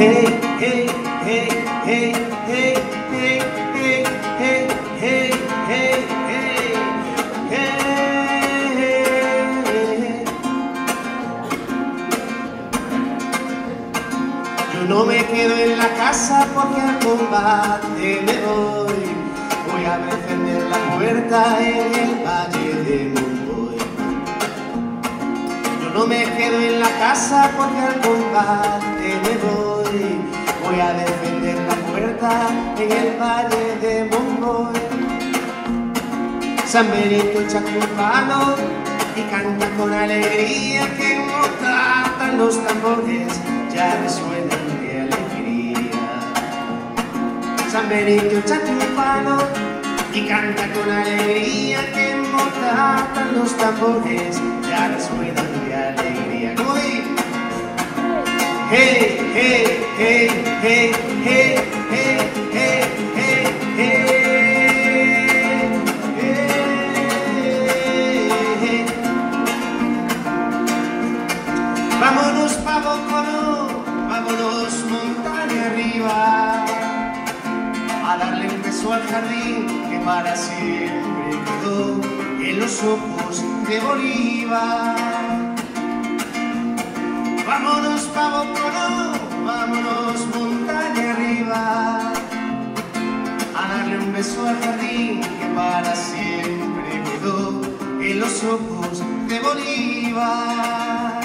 hey, hey, hey, hey, hey, hey, hey, hey, hey, hey, hey, hey. Yo no me quedo en la casa porque al combate me voy. Voy a defender la puerta en el valle de Montoy. Yo no me quedo en la casa porque al combate me voy. Voy a defender la puerta en el valle de Montoy. San Benito echa un palo y canta con alegría, que como tratan los tambores ya resuenan de alegría. San Benito echa un palo y canta con alegría, que como tratan los tambores ya resuenan de alegría. ¿Cómo dice? Hey, hey, hey, hey, hey, hey, hey, hey, hey. Vámonos pa' Boconó, vámonos montaña arriba, a darle un beso al jardín que para siempre quedó en los ojos de Bolívar. Vámonos pa' Boconó, vámonos montaña arriba, a darle un beso al jardín que para siempre quedó en los ojos de Bolívar.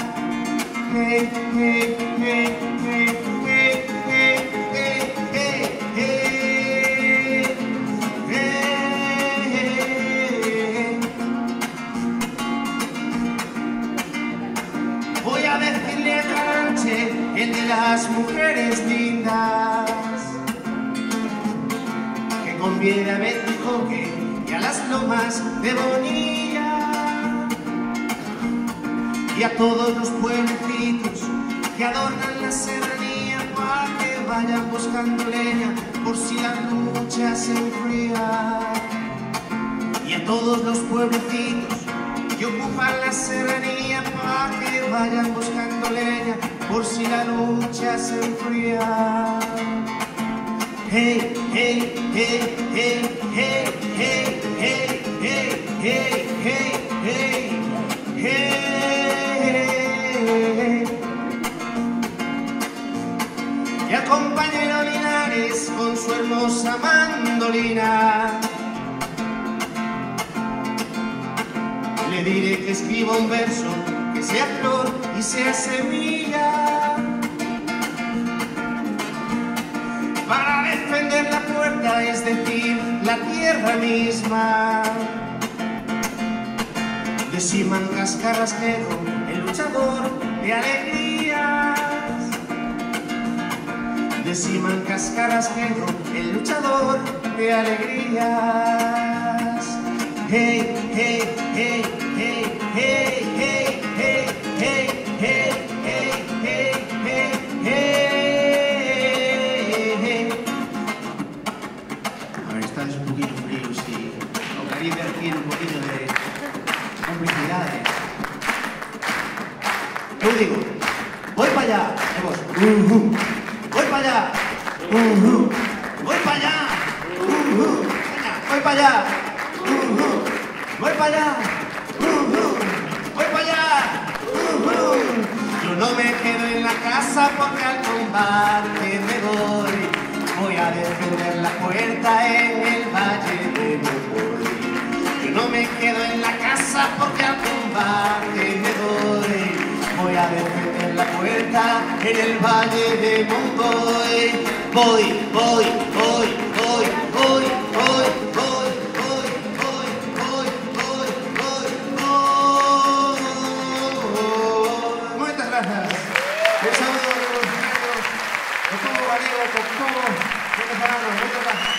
Hey, hey, hey, hey, hey, hey, hey, hey, hey, hey. Voy a decirle a Caranche, el de las mujeres lindas, que conviene a Betijoque y a las lomas de Bonilla, y a todos los pueblecitos que adornan la serranía, para que vayan buscando leña por si la lucha se enfría. Y a todos los pueblecitos que ocupan la serranía, para que vayan buscando leña por si la lucha se enfría. Hey, hey, hey, hey, hey, hey, hey, hey, hey, hey, hey, hey. Y al compañero Linares con su hermosa mandolina le diré que escriba un verso que sea flor y sea semilla, para defender la puerta, es decir, la tierra misma. De Simancas Carrasquero, el luchador de alegrías. De Simancas Carrasquero, el luchador de alegrías. Hey, hey, hey, hey, hey, hey, hey, hey, hey, hey, hey, hey, hey. A ver, estáis un poquito fríos y tocaría invertir un poquito de complicidades. Yo digo, voy para allá, vamos, voy para allá, voy para allá, voy para allá, voy para allá, voy para allá. Yo no me quedo en la casa porque al combate me voy. Voy a defender la puerta en el valle de Montoy. Yo no me quedo en la casa porque al combate me voy. Voy a defender la puerta en el valle de Montoy. Voy, voy, voy, voy, voy, voy, voy, voy, voy, voy, voy, voy, voy. Muchas gracias. Un saludo de los compañeros de todo Valero, con todo venezolano. Muchas gracias.